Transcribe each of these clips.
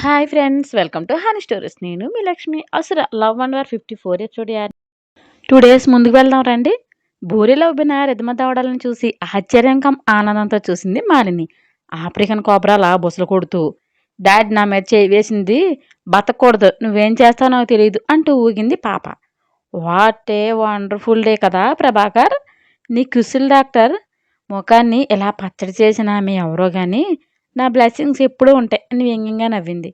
Hi friends, welcome to honey stories. నేను మీ లక్ష్మి. అసలు love and war 54 episode 2 days ముందుకు వెళ్దాం రండి. బూరిలో ఉబ్బిన రిధమ దవడలను చూసి ఆశ్చర్యం కం ఆనందంతో చూసింది మాలిని. ఆఫ్రికన్ కోబ్రాలా బుసలు కొడుతూ, డాడ్ నా మీద చేయి వేసింది బతకూడదు, నువ్వేం చేస్తావో నాకు తెలియదు అంటూ ఊగింది పాప. వాట్ ఏ వండర్ఫుల్ డే కదా ప్రభాకర్. నీ కుసిల్ డాక్టర్ ముఖాన్ని ఇలా పచ్చడి చేసిన మీ ఎవరో కానీ నా బ్లెస్సింగ్స్ ఎప్పుడూ ఉంటాయి అని వ్యంగ్యంగా నవ్వింది.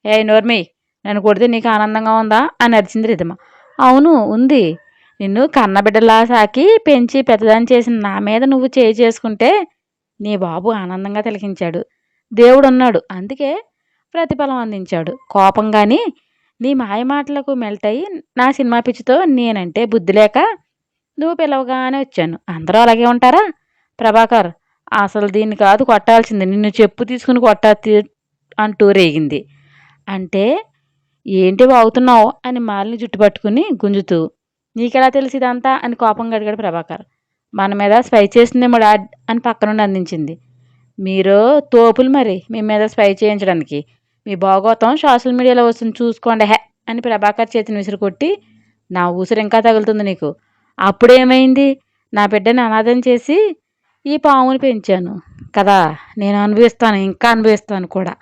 ఏ నోర్మి, నన్ను కొడితే నీకు ఆనందంగా ఉందా అని అరిచింది రిధమ. అవును ఉంది. నిన్ను కన్నబిడ్డలా సాకి పెంచి పెద్దదాన్ని చేసిన నా మీద నువ్వు చేయి చేసుకుంటే నీ బాబు ఆనందంగా తిలకించాడు. దేవుడున్నాడు, అందుకే ప్రతిఫలం అందించాడు. కోపంగాని నీ మాయమాటలకు మెల్ట్ అయ్యి నా సినిమా పిచ్చితో నేనంటే బుద్ధి లేక నువ్వు పిలవగానే వచ్చాను. అందరూ అలాగే ఉంటారా ప్రభాకర్? అసలు దీన్ని కాదు కొట్టాల్సింది, నిన్ను చెప్పు తీసుకుని కొట్టా అంటూ రేగింది. అంటే ఏంటి వాగుతున్నావు అని మాలిని జుట్టు పట్టుకుని గుంజుతూ, నీకెలా తెలిసి ఇదంతా అని కోపంగా అడిగాడు ప్రభాకర్. మన మీద స్పై చేసిందేమో డాడ్ అని పక్క నుండి అందించింది. మీరు తోపులు మరి మీ మీద స్పై చేయించడానికి. మీ భాగోతం సోషల్ మీడియాలో వస్తుంది చూసుకోండి హే అని ప్రభాకర్ చేతిని విసిరు కొట్టి, నా ఊసురు ఇంకా తగులుతుంది నీకు. అప్పుడేమైంది? నా బిడ్డని అనాథం చేసి ఈ పాముని పెంచాను కదా, నేను అనుభవిస్తాను, ఇంకా అనుభవిస్తాను కూడా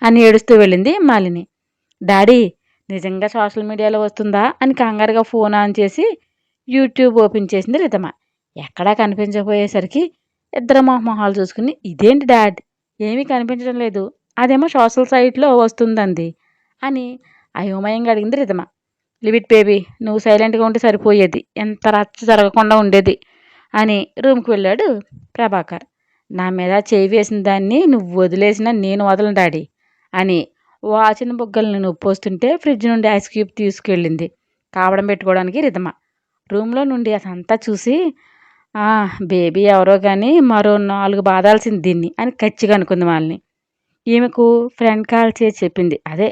అని ఏడుస్తూ వెళ్ళింది మాలిని. డాడీ నిజంగా సోషల్ మీడియాలో వస్తుందా అని కంగారుగా ఫోన్ ఆన్ చేసి యూట్యూబ్ ఓపెన్ చేసింది రితమ. ఎక్కడా కనిపించకపోయేసరికి ఇద్దరు మొహాలు చూసుకుని, ఇదేంటి డాడ్ ఏమీ కనిపించడం లేదు, అదేమో సోషల్ సైట్లో వస్తుందంది అని అయోమయంగా అడిగింది రితమ. లివిట్ బేబీ, నువ్వు సైలెంట్గా ఉంటే సరిపోయేది, ఎంత రచ్చ జరగకుండా ఉండేది అని రూమ్కి వెళ్ళాడు ప్రభాకర్. నా మీద చేయి వేసిన దాన్ని నువ్వు వదిలేసినా నేను వదలను డాడీ అని వాచిన బుగ్గలను నొప్పొస్తుంటే ఫ్రిడ్జ్ నుండి ఐస్ క్యూబ్ తీసుకెళ్ళింది కావడం పెట్టుకోవడానికి రిధమ. రూమ్లో నుండి అదంతా చూసి, బేబీ ఎవరో కానీ మరో 4 బాధాల్సింది దీన్ని అని కచ్చిగా అనుకుంది వాళ్ళని. ఈమెకు ఫ్రెండ్ కాల్ చేసి చెప్పింది. అదే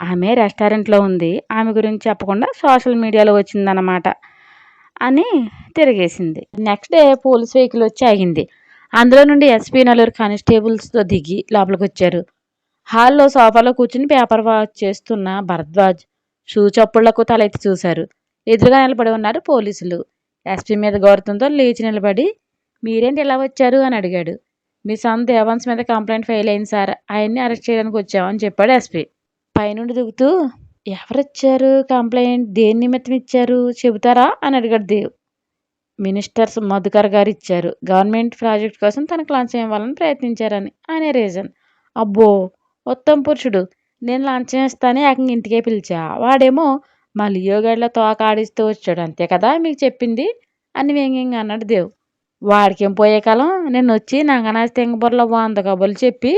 ఆమె రెస్టారెంట్లో ఉంది, ఆమె గురించి చెప్పకుండా సోషల్ మీడియాలో వచ్చిందన్నమాట అని తిరిగేసింది. నెక్స్ట్ డే పోలీస్ వెహికల్ వచ్చి ఆగింది. అందులో నుండి ఎస్పీ 4 కానిస్టేబుల్స్తో దిగి లోపలికి వచ్చారు. హాల్లో సోఫాలో కూర్చుని పేపర్ వాచ్ చేస్తున్న భరద్వాజ్ షూ చప్పుళ్లకు తలెత్తి చూశారు. ఎదురుగా నిలబడి ఉన్నారు పోలీసులు. ఎస్పీ మీద గౌరవంతో లేచి నిలబడి, మీరేంటి ఇలా వచ్చారు అని అడిగాడు. మీ సన్ దేవాన్స్ మీద కంప్లైంట్ ఫైల్ అయింది సార్, ఆయన్ని అరెస్ట్ చేయడానికి వచ్చామని చెప్పాడు ఎస్పీ. పైనుండి దిగుతూ, ఎవరిచ్చారు కంప్లైంట్, దేని నిమిత్తం ఇచ్చారు చెబుతారా అని అడిగాడు దేవ్. మినిస్టర్ మధుకర్ గారు ఇచ్చారు, గవర్నమెంట్ ప్రాజెక్ట్ కోసం తనకు లంచం ఇవ్వాలని ప్రయత్నించారని అనే రీజన్. అబ్బో ఉత్తమ పురుషుడు, నేను లంచం ఇస్తానే ఏకంగా ఇంటికే పిలిచా, వాడేమో మా లియోగాడిలో తోక ఆడిస్తూ వచ్చాడు, అంతే కదా మీకు చెప్పింది అని వ్యంగ్యంగా అన్నాడు దేవ్. వాడికేం పోయే కాలం, నేను వచ్చి నంగనాచి తెంగబుర్రలో 100 కబుర్లు చెప్పి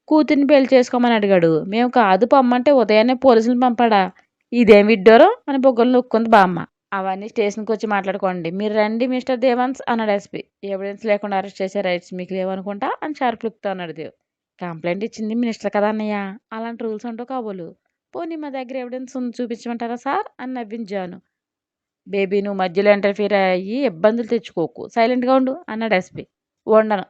కూతుర్ని పెళ్లి చేసుకోమని అడిగాడు. మేము కాదు పొమ్మంటే ఉదయాన్నే పోలీసులు పంపాడా, ఇదేం విడ్డోరో అని బొగ్గలు నొక్కుంది బామ్మ. అవన్నీ స్టేషన్కి వచ్చి మాట్లాడుకోండి, మీరు రండి మిస్టర్ దేవాన్స్ అన్నాడు ఎస్పీ. ఎవిడెన్స్ లేకుండా అరెస్ట్ చేసే రైట్స్ మీకు లేవనుకుంటా అని షార్ప్ లుక్తో అన్నాడు దేవ్. కంప్లైంట్ ఇచ్చింది మినిస్టర్ కదా అన్నయ్య, అలాంటి రూల్స్ అంటూ కాబోలు. పోనీ మా దగ్గర ఎవిడెన్స్ ఉంది చూపించమంటారా సార్ అని నవ్వించాను. బేబీ నువ్వు మధ్యలో ఇంటర్ఫీర్ అయ్యి ఇబ్బందులు తెచ్చుకోకు, సైలెంట్గా ఉండు అన్నాడు ఎస్పీ. ఉండను.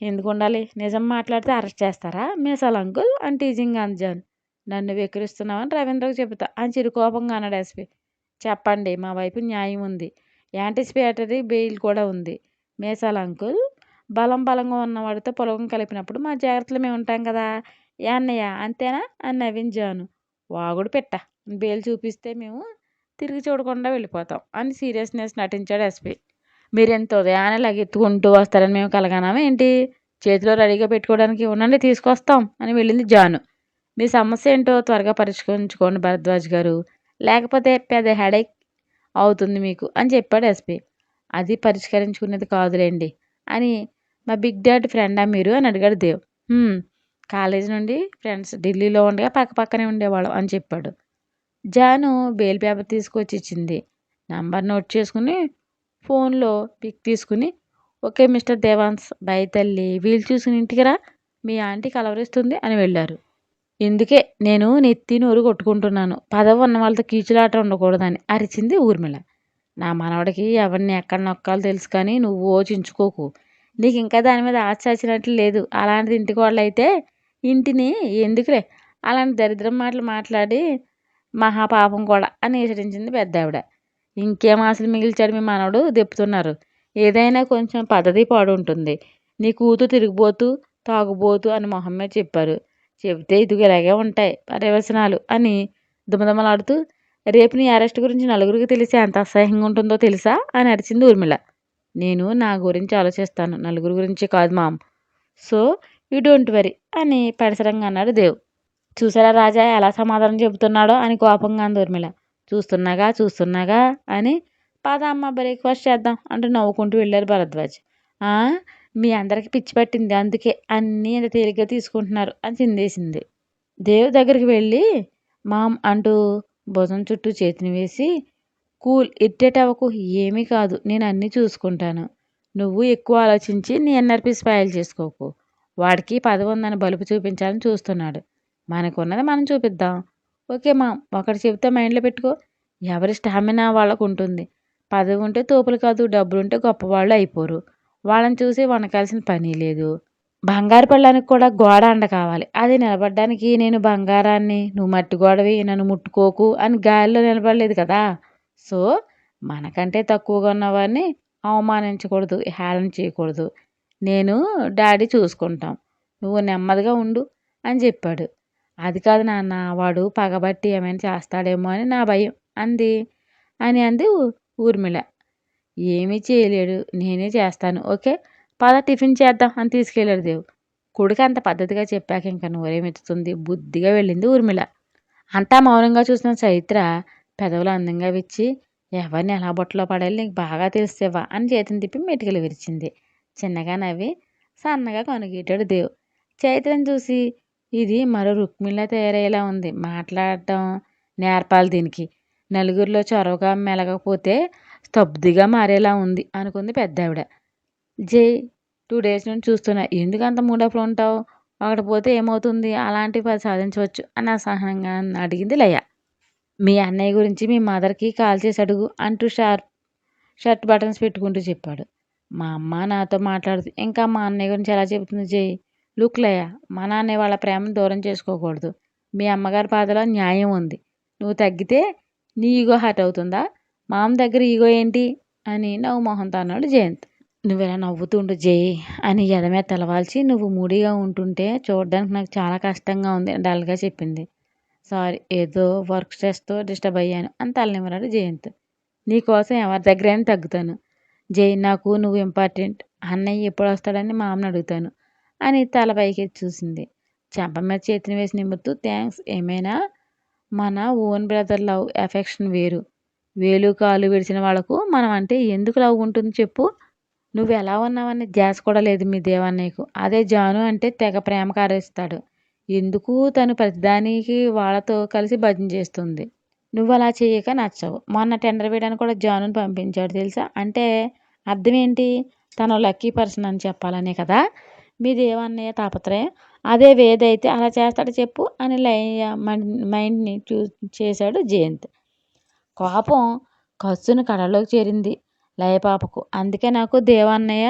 ఎందుకు ఉండాలి, నిజం మాట్లాడితే అరెస్ట్ చేస్తారా మీసాల అంకుల్ అని టీజింగ్గా అందాను. నన్ను వెక్కిరిస్తున్నావని రవీంద్రకు చెబుతా అని చిరుకోపంగా అన్నాడు ఎస్పీ. చెప్పండి, మా వైపు న్యాయం ఉంది, యాంటిసిపేటరీ బెయిల్ కూడా ఉంది. మీసాల అంకుల్, బలంగా ఉన్నవాడితో పొలగం కలిపినప్పుడు మా జాగ్రత్తలు మేము ఉంటాం కదా అన్నయ్య, అంతేనా అని నవ్వించాను. వాగుడు పెట్ట, బెయిల్ చూపిస్తే మేము తిరిగి చూడకుండా వెళ్ళిపోతాం అని సీరియస్నెస్ నటించాడు ఎస్పీ. మీరెంత ఉదయాన్నే లగెత్తుకుంటూ వస్తారని మేము కలగనామా ఏంటి, చేతిలో రెడీగా పెట్టుకోవడానికి ఉండండి తీసుకొస్తాం అని వెళ్ళింది జాను. మీ సమస్య ఏంటో త్వరగా పరిష్కరించుకోండి భరద్వాజ్ గారు, లేకపోతే పెద్ద హెడేక్ అవుతుంది మీకు అని చెప్పాడు ఎస్పీ. అది పరిష్కరించుకునేది కాదులేండి అని మా బిగ్ డాడ్ ఫ్రెండా మీరు అని అడిగాడు దేవ్. కాలేజీ నుండి ఫ్రెండ్స్, ఢిల్లీలో ఉండగా పక్కనే ఉండేవాళ్ళం అని చెప్పాడు. జాను బెయిల్ పేపర్ తీసుకొచ్చి ఇచ్చింది. నంబర్ నోట్ చేసుకుని ఫోన్లో పిక్ తీసుకుని, ఓకే మిస్టర్ దేవాన్స్, బై తల్లి, వీలు చూసుకుని ఇంటికి రా, మీ ఆంటీ కలవరిస్తుంది అని వెళ్ళారు. ఇందుకే నేను నెత్తి నోరు కొట్టుకుంటున్నాను, పదవి ఉన్న వాళ్ళతో కీచులాట ఉండకూడదని అరిచింది ఊర్మిళ. నా మనవడికి ఎవరిని ఎక్కడ నొక్కాలో తెలుసు కానీ నువ్వు ఓచించుకోకు, నీకు ఇంకా దాని మీద ఆశ వచ్చినట్లు లేదు, అలాంటిది ఇంటికి వాళ్ళైతే ఇంటిని ఎందుకులే అలాంటి దరిద్రం మాటలు మాట్లాడి మహాపాపం కూడా అని హెచ్చరించింది పెద్దావిడ. ఇంకేం ఆశలు మిగిల్చాడు మీ మనవడు దెప్పుతున్నారు. ఏదైనా కొంచెం పద్ధతి పాడు ఉంటుంది. నీ కూతురు తిరిగిపోతూ తాగుబోతు అని మొహం మీద చెప్పారు. చెబితే ఇదిగో ఇలాగే ఉంటాయి పర్యవసనాలు అని దుమదుమలాడుతూ, రేపు నీ అరెస్ట్ గురించి నలుగురికి తెలిసి ఎంత అసహ్యంగా ఉంటుందో తెలుసా అని అరిచింది ఊర్మిళ. నేను నా గురించి ఆలోచిస్తాను, నలుగురి గురించి కాదు mom. So you don't worry అని పరిసరంగా అన్నాడు దేవ్. చూసారా రాజా ఎలా సమాధానం చెబుతున్నాడో అని కోపంగా అంది ఊర్మిళ. చూస్తున్నాగా అని పద అమ్మ బ్రేక్ఫాస్ట్ చేద్దాం అంటూ నవ్వుకుంటూ వెళ్ళారు భరద్వాజ్. మీ అందరికి పిచ్చి పట్టింది, అందుకే అన్నీ ఇంత తేలిగ్గా తీసుకుంటున్నారు అని చిందేసింది. దేవ్ దగ్గరికి వెళ్ళి మామ్ అంటూ భుజం చుట్టూ చేతిని వేసి, కూల్, ఇరిటేట్ అవ్వకు, ఏమీ కాదు, నేను అన్నీ చూసుకుంటాను. నువ్వు ఎక్కువ ఆలోచించి నీ ఎన్ఆర్పి స్పాయిల్ చేసుకోకు. వాడికి పదవి ఉందని బలుపు చూపించాలని చూస్తున్నాడు. మనకున్నది మనం చూపిద్దాం. ఓకే మామ్, ఒకటి చెబితే మైండ్లో పెట్టుకో, ఎవరి స్టామినా వాళ్ళకు ఉంటుంది. పదవి ఉంటే తోపులు కాదు, డబ్బులుంటే గొప్పవాళ్ళు అయిపోరు. వాళ్ళని చూసి వనకాల్సిన పని లేదు. బంగారు పెళ్ళానికి కూడా గోడ అండ కావాలి. అది నిలబడడానికి నేను బంగారాన్ని, నువ్వు మట్టి గోడవి, నన్ను ముట్టుకోకు అని గాలిలో నిలబడలేదు కదా. సో మనకంటే తక్కువగా ఉన్నవాడిని అవమానించకూడదు, హేళన చేయకూడదు. నేను డాడీ చూసుకుంటాం, నువ్వు నెమ్మదిగా ఉండు అని చెప్పాడు. అది కాదు నాన్న, వాడు పగబట్టి ఏమైనా చేస్తాడేమో అని నా భయం అంది ఊర్మిళ. ఏమీ చేయలేడు, నేనే చేస్తాను. ఓకే పద టిఫిన్ చేద్దాం అని తీసుకెళ్ళాడు దేవు. కొడుకు అంత పద్ధతిగా చెప్పాక ఇంకా నోరేమెత్తుతుంది. బుద్ధిగా వెళ్ళింది ఊర్మిళ. అంతా మౌనంగా చూసిన చైత్ర పెదవులు అందంగా విచ్చి, ఎవరిని ఎలా బొట్టలో పడేయాలి నీకు బాగా తెలిసేవా అని చేతిని తిప్పి మెటికలు విరిచింది. చిన్నగా నవ్వి సన్నగా కనుగీటాడు దేవ్. చైత్రను చూసి, ఇది మరో రుక్మిళ్ళ తయారయ్యేలా ఉంది, మాట్లాడటం నేర్పాలి దీనికి, నలుగురిలో చొరవగా మెలగకపోతే స్తబ్దిగా మారేలా ఉంది అనుకుంది పెద్దావిడ. జై 2 డేస్ నుంచి చూస్తున్నా, ఎందుకు అంత మూడప్లో ఉంటావు, ఒకటి పోతే ఏమవుతుంది, అలాంటివి సాధించవచ్చు అని అసహనంగా అడిగింది లయ. మీ అన్నయ్య గురించి మీ మదర్కి కాల్ చేసి అడుగు అంటూ షర్ట్ బటన్స్ పెట్టుకుంటూ చెప్పాడు. మా అమ్మ నాతో మాట్లాడుతూ ఇంకా మా అన్నయ్య గురించి ఎలా చెబుతుంది జై. లుక్ లయ, మా నాన్నయ్య వాళ్ళ ప్రేమను దూరం చేసుకోకూడదు. మీ అమ్మగారి బాధలో న్యాయం ఉంది. నువ్వు తగ్గితే నీ ఈగో హర్ట్ అవుతుందా, మామ దగ్గర ఈగో ఏంటి అని నవ్వు మొహంతో అన్నాడు జయంత్. నువ్వెలా నవ్వుతుండు జై అని ఎదమే తలవాల్చి, నువ్వు మూడీగా ఉంటుంటే చూడడానికి నాకు చాలా కష్టంగా ఉంది డల్గా చెప్పింది. సారీ, ఏదో వర్క్ స్ట్రెస్తో డిస్టర్బ్ అయ్యాను అని తలనిమ్మరాడు జయంత్. నీకోసం ఎవరి దగ్గరైనా తగ్గుతాను జై, నాకు నువ్వు ఇంపార్టెంట్. అన్నయ్య ఎప్పుడు వస్తాడని మా అమ్మని అడుగుతాను అని తల పైకి చూసింది. చెంప మీద చేతిని వేసి నిమ్ముతూ, థ్యాంక్స్, ఏమైనా మన ఓన్ బ్రదర్ లవ్ ఎఫెక్షన్ వేరు. వేలు కాలు విడిచిన వాళ్ళకు మనం అంటే ఎందుకు లవ్ ఉంటుంది చెప్పు. నువ్వు ఎలా ఉన్నావని ధ్యాస కూడా లేదు మీ దేవన్నయ్యకు. అదే జాను అంటే తెగ ప్రేమ కారేస్తాడు. ఎందుకు తను ప్రతిదానికి వాళ్ళతో కలిసి భజన చేస్తుంది. నువ్వు అలా చేయక నచ్చవు. మొన్న టెండర్ వేయడానికి కూడా జానుని పంపించాడు తెలుసా. అంటే అర్థం ఏంటి, తను లక్కీ పర్సన్ అని చెప్పాలనే కదా మీ దేవన్నయ్య తాపత్రయం. అదే వేదైతే అలా చేస్తాడు చెప్పు అని మైండ్ని చేశాడు జయంత్. కోపం కస్సును కళ్ళలోకి చేరింది లయపాపకు. అందుకే నాకు దేవన్నయ్య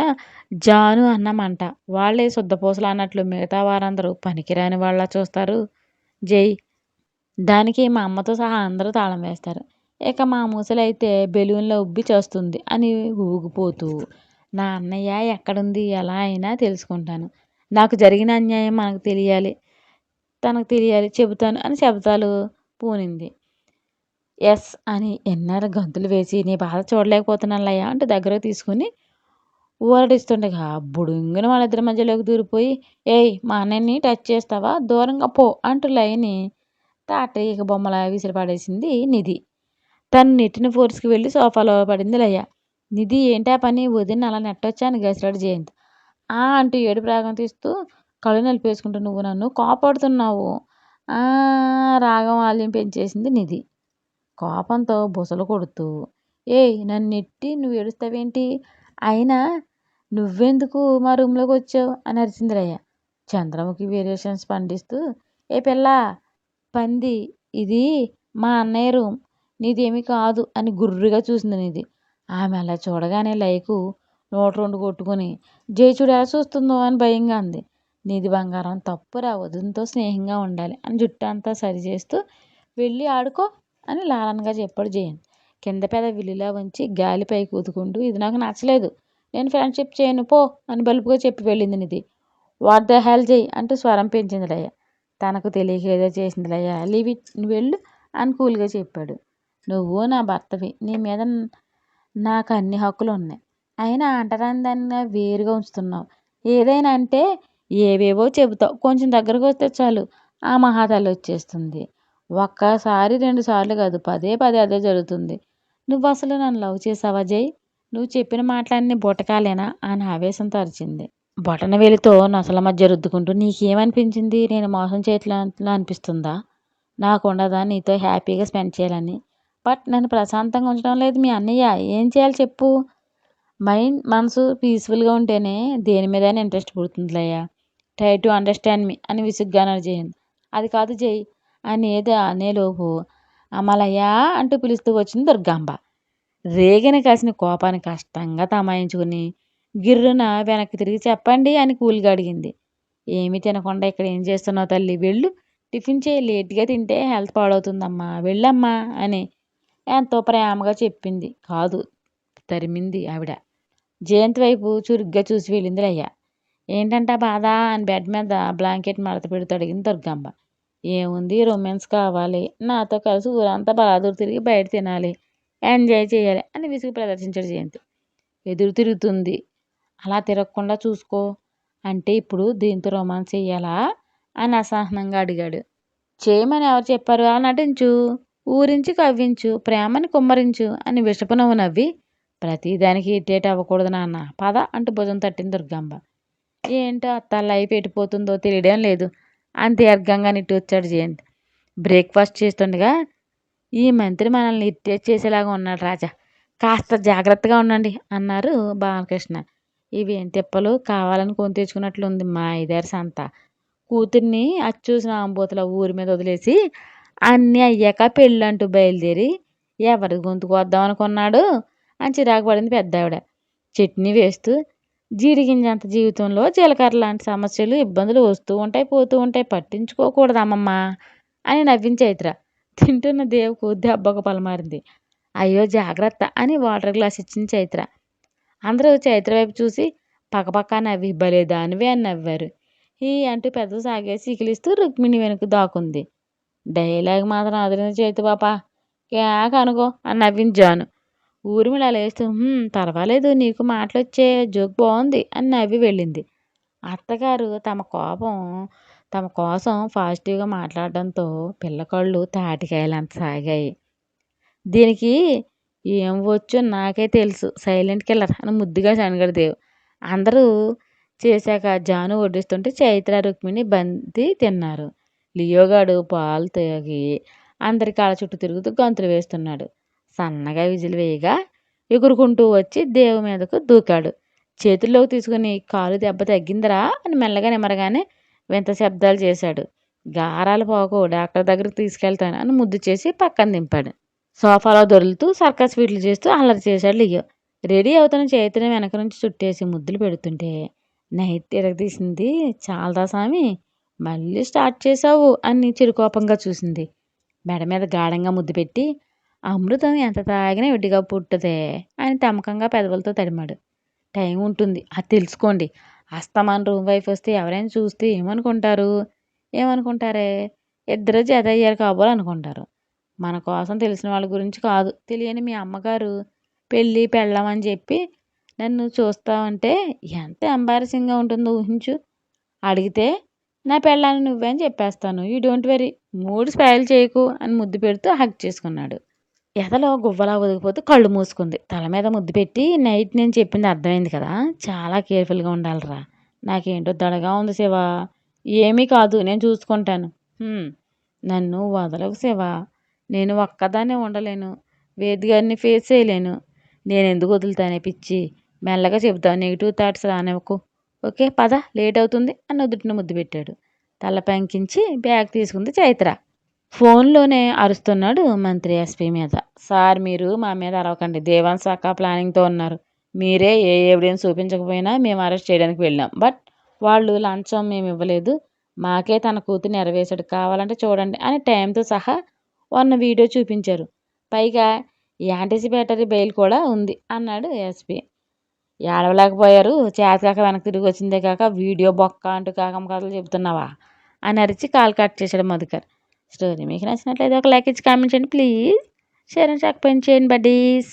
జాను అన్నమంట. వాళ్ళే శుద్ధపూసలు అన్నట్లు మిగతా వారందరూ పనికిరాని వాళ్ళ చూస్తారు జై. దానికి మా అమ్మతో సహా అందరూ తాళం వేస్తారు. ఇక మా ముసలైతే బెలూన్లో ఉబ్బి చేస్తుంది అని ఊగిపోతూ, నా అన్నయ్య ఎక్కడుంది ఎలా అయినా తెలుసుకుంటాను, నాకు జరిగిన అన్యాయం మనకు తెలియాలి, తనకు తెలియాలి, చెబుతాను అని శబ్దాలు పూనింది. ఎస్ అని ఎన్నర గంతులు వేసి, నీ బాధ చూడలేకపోతున్నాను లయ అంటూ దగ్గరకు తీసుకుని ఊరడిస్తుండగా బుడుంగున వాళ్ళిద్దరి మధ్యలోకి దూరిపోయి, ఏయ్ మా అన్నయ్యని టచ్ చేస్తావా, దూరంగా పో అంటూ లయని తాటయ్యక బొమ్మలా విసిరిపడేసింది నిధి. తను నెట్టిన ఫోర్స్కి వెళ్ళి సోఫాలో పడింది లయ. నిధి ఏంటా పని, వదిన అలా నెట్టొచ్చా అని గసిరాడు జయంత్. అంటూ ఏడుపు రాగం తీస్తూ కళ్ళు నలిపేసుకుంటూ, నువ్వు నన్ను కాపాడుతున్నావు రాగం ఆల్యం పెంచేసింది నిధి కోపంతో బుసలు కొడుతూ. ఏయ్ నన్ను నెట్టి నువ్వు ఏడుస్తావేంటి, అయినా నువ్వెందుకు మా రూమ్లోకి వచ్చావు అని అరిచింది లయ. చంద్రముఖి వేరియేషన్స్ పండిస్తూ, ఏ పిల్ల పంది, ఇది మా అన్నయ్య రూమ్, నీదేమీ కాదు అని గుర్రుగా చూసింది నిధి. ఆమె అలా చూడగానే లయకు నోటు రెండు కొట్టుకుని, జై చూడు ఎలా చూస్తుందో అని భయంగా అంది. నీది బంగారం తప్పురా, వదినతో స్నేహంగా ఉండాలి అని జుట్టు అంతా సరి చేస్తూ వెళ్ళి ఆడుకో అని లాలనగా చెప్పాడు జయంత్. కింద పెద విల్లులా ఉంచి గాలి పైకి ఊదుకుంటూ ఇది నాకు నచ్చలేదు, నేను ఫ్రెండ్షిప్ చేయను పో అని బలుపుగా చెప్పి వెళ్ళింది నిధి. వాట్ ద హెల్ జై అంటూ స్వరం పెంచింది లయ. తనకు తెలియక ఏదో చేసింది లయ, లీవ్ ఇట్, నువ్వు వెళ్ళు అని కూల్గా చెప్పాడు. నువ్వు నా భర్తవి, నీ మీద నాకు అన్ని హక్కులు ఉన్నాయి, అయినా అంటరాని దాన్ని వేరుగా ఉంచుతున్నావు. ఏదైనా అంటే ఏవేవో చెబుతావు, కొంచెం దగ్గరకు వస్తే చాలు ఆ మహాతల్లి వచ్చేస్తుంది. ఒక్కసారి 2 సార్లు కాదు, పదే పదే అదే జరుగుతుంది. నువ్వు అసలు నన్ను లవ్ చేసావా జై? నువ్వు చెప్పిన మాటలన్నీ బుటకాలేనా అని ఆవేశంతో అరిచింది. బొటనవేలితో నొసల మధ్య రుద్దుకుంటూ నీకేమనిపించింది? నేను మోసం చేయట్లా అనిపిస్తుందా? నాకుండదా నీతో హ్యాపీగా స్పెండ్ చేయాలని? బట్ నన్ను ప్రశాంతంగా ఉంచడం లేదు మీ అన్నయ్య, ఏం చేయాలి చెప్పు? మనసు పీస్ఫుల్గా ఉంటేనే దేని మీదైనా ఇంట్రెస్ట్ పుడుతుందిలయ్యా. ట్రై టు అండర్స్టాండ్ మీ అని విసుగ్గానే చేయండి. అది కాదు జై అని ఏదో అనేలోపు అమలయ్య అంటూ పిలుస్తూ వచ్చింది దుర్గాంబ. రేగిన కాసిన కోపాన్ని కష్టంగా తమాయించుకుని గిర్రున వెనక్కి తిరిగి చెప్పండి అని కూల్గా అడిగింది. ఏమీ తినకుండా ఇక్కడ ఏం చేస్తున్నావు తల్లి, వెళ్ళు టిఫిన్ చేయి, లేట్గా తింటే హెల్త్ పాడవుతుందమ్మా, వెళ్ళమ్మా అని ఎంతో ప్రేమగా చెప్పింది, కాదు తరిమింది ఆవిడ. జయంత్ వైపు చురుగ్గా చూసి వెళ్ళింది లయ్య. ఏంటంట బాధ అని బెడ్ మీద బ్లాంకెట్ మడత పెడుతూ అడిగింది దుర్గాంబ. ఏముంది, రొమాన్స్ కావాలి, నాతో కలిసి ఊరంతా బలాదూరు తిరిగి బయట తినాలి, ఎంజాయ్ చేయాలి అని విసుగు ప్రదర్శించాడు జయంత్. ఎదురు తిరుగుతుంది, అలా తిరగకుండా చూసుకో అంటే ఇప్పుడు దీంతో రొమాన్స్ చెయ్యాలా అని అసహనంగా అడిగాడు. చేయమని ఎవరు చెప్పారు, అలా నటించు, ఊరించి కవ్వించు, ప్రేమని కుమ్మరించు అని విషపు నవ్వు నవ్వి ప్రతిదానికి ఇరిటేట్ అవ్వకూడదు నాన్న, పద అంటూ భుజం తట్టింది దుర్గాంబ. ఏంటో అత్త లైఫ్ ఎటుపోతుందో తెలియడం లేదు అని దీర్ఘంగా నిట్టూర్చాడు జయంత్. బ్రేక్ఫాస్ట్ చేస్తుండగా ఈ మంత్రి మనల్ని ఇరిటేట్ చేసేలాగా ఉన్నాడు రాజా, కాస్త జాగ్రత్తగా ఉండండి అన్నారు బాలకృష్ణ. ఇవేం తిప్పలు, కావాలని కొని తెచ్చుకున్నట్లుంది మా ఇదారి సంత. కూతుర్ని అచ్చూసిన ఆంబోతుల ఊరి మీద వదిలేసి అన్నీ అయ్యాక పెళ్ళంటూ బయలుదేరి ఎవరి గొంతుకు వద్దాం అనుకున్నాడు అని చిరాకు పడింది పెద్దావిడ చట్నీ వేస్తూ. జీడిగింజంత జీవితంలో జీలకర్ర లాంటి సమస్యలు ఇబ్బందులు వస్తూ ఉంటాయి, పోతూ ఉంటాయి, పట్టించుకోకూడదు అమ్మమ్మ అని నవ్వింది చైత్ర. తింటున్న దేవుకు దెబ్బకు పలమారింది. అయ్యో జాగ్రత్త అని వాటర్ గ్లాస్ ఇచ్చింది చైత్ర. అందరూ చైత్ర వైపు చూసి పక్కపక్క నవ్వి భలే దానివే అని నవ్వారు. ఈ అంటూ పెద్ద సాగేసి ఇకిలిస్తూ రుక్మిణి వెనుక దాకుంది. డైలాగ్ మాత్రం అదిరింది చైతు పాప, కేక అనుకో అని నవ్వింది జాను. ఊర్మిళ లేస్తూ పర్వాలేదు, నీకు మాటలు వచ్చే, జోక్ బాగుంది అని నవ్వి వెళ్ళింది. అత్తగారు తమ కోసం పాజిటివ్గా మాట్లాడడంతో పిల్లకళ్ళు తాటికాయలంత సాగాయి. దీనికి ఏం వచ్చో నాకే తెలుసు, సైలెంట్ కిల్లర్ అని ముద్దుగా శనగడదేవు. అందరూ చేశాక జాను వడ్డిస్తుంటే చైత్ర రుక్మిణి బంతి తిన్నారు. లియోగాడు పాలు తాగి అందరి కాళ్ళ చుట్టూ తిరుగుతూ గంతులు వేస్తున్నాడు. సన్నగా విజిల్ వేయగా ఎగురుకుంటూ వచ్చి దేవు మీదకు దూకాడు. చేతుల్లోకి తీసుకుని కాలు దెబ్బ తగ్గిందిరా అని మెల్లగా నిమరగానే వింత శబ్దాలు చేశాడు. గారాలు పోకు, డాక్టర్ దగ్గరికి తీసుకెళ్తాను అని ముద్దు చేసి పక్కన దింపాడు. సోఫాలో దొరులుతూ సర్కస్ ఫీట్లు చేస్తూ అల్లరి చేశాడు లియో. రెడీ అవుతున్న చైతన్య వెనక నుంచి చుట్టేసి ముద్దులు పెడుతుంటే నైట్ తిరగదీసింది. చాలదా స్వామి, మళ్ళీ స్టార్ట్ చేసావు అని చిరుకోపంగా చూసింది. మెడ మీద గాఢంగా ముద్దు పెట్టి అమృతం ఎంత తాగినా విడిగా పుట్టదే అని తమకంగా పెదవులతో తడిమాడు. టైం ఉంటుంది, అది తెలుసుకోండి. అస్తమాన్ రూమ్ వైఫ్ వస్తే ఎవరైనా చూస్తే ఏమనుకుంటారే, ఇద్దరు జత అయ్యారు కాబోలు మన కోసం తెలిసిన వాళ్ళ గురించి కాదు, తెలియని మీ అమ్మగారు పెళ్ళి పెళ్ళమని చెప్పి నన్ను చూస్తావంటే ఎంత ఎంబారసింగ్గా ఉంటుందో ఊహించు. అడిగితే నా పెళ్ళాన్ని నువ్వే అని చెప్పేస్తాను. యూ డోంట్ వెరీ, మూడు స్పైల్ చేయకు అని ముద్దు పెడుతూ హగ్ చేసుకున్నాడు. ఎదలో గువ్వలా ఒదిగిపోతూ కళ్ళు మూసుకుంది. తల మీద ముద్దు పెట్టి నైట్ నేను చెప్పింది అర్థమైంది కదా, చాలా కేర్ఫుల్గా ఉండాలిరా. నాకేంటో దడగా ఉంది శివ. ఏమీ కాదు, నేను చూసుకుంటాను. నన్ను వదలకు శివ, నేను ఒక్కదాన్నే ఉండలేను, వేద్ గారిని ఫేస్ చేయలేను. నేను ఎందుకు వదులుతానే పిచ్చి, మెల్లగా చెబుతాను, నెగిటివ్ థాట్స్ రానివ్వకు. ఓకే పద, లేట్ అవుతుంది అని నుదుటిన ముద్దు పెట్టాడు. తల పంకించి బ్యాగ్ తీసుకుంది చైత్ర. ఫోన్లోనే అరుస్తున్నాడు మంత్రి ఎస్పీ మీద. సార్, మీరు మా మీద అరవకండి, దేవాన్ శాఖ ప్లానింగ్తో ఉన్నారు. మీరే ఏ ఎవిడెన్స్ చూపించకపోయినా మేము అరెస్ట్ చేయడానికి వెళ్ళాం. బట్ వాళ్ళు లంచం మేము ఇవ్వలేదు, మాకే తన కూతుర్ని ఎరవేశాడు, కావాలంటే చూడండి అని టైంతో సహా ఉన్న వీడియో చూపించారు. పైగా యాంటిసిపేటరీ బెయిల్ కూడా ఉంది అన్నాడు ఎస్పీ. ఏడవలేకపోయారు, చేతకాక వెనక్కి తిరిగి వచ్చిందే కాక వీడియో బొక్క అంటూ కాకమ్మ కథలు చెబుతున్నావా అని అరిచి కాల్ కట్ చేశాడు మధుకర్. స్టోరీ మీకు నచ్చినట్లయితే ఒక లైక్ ఇచ్చి కామెంట్ చేయండి ప్లీజ్. షేర్ అండ్ సబ్స్క్రైబ్ చేయండి బడ్డీస్.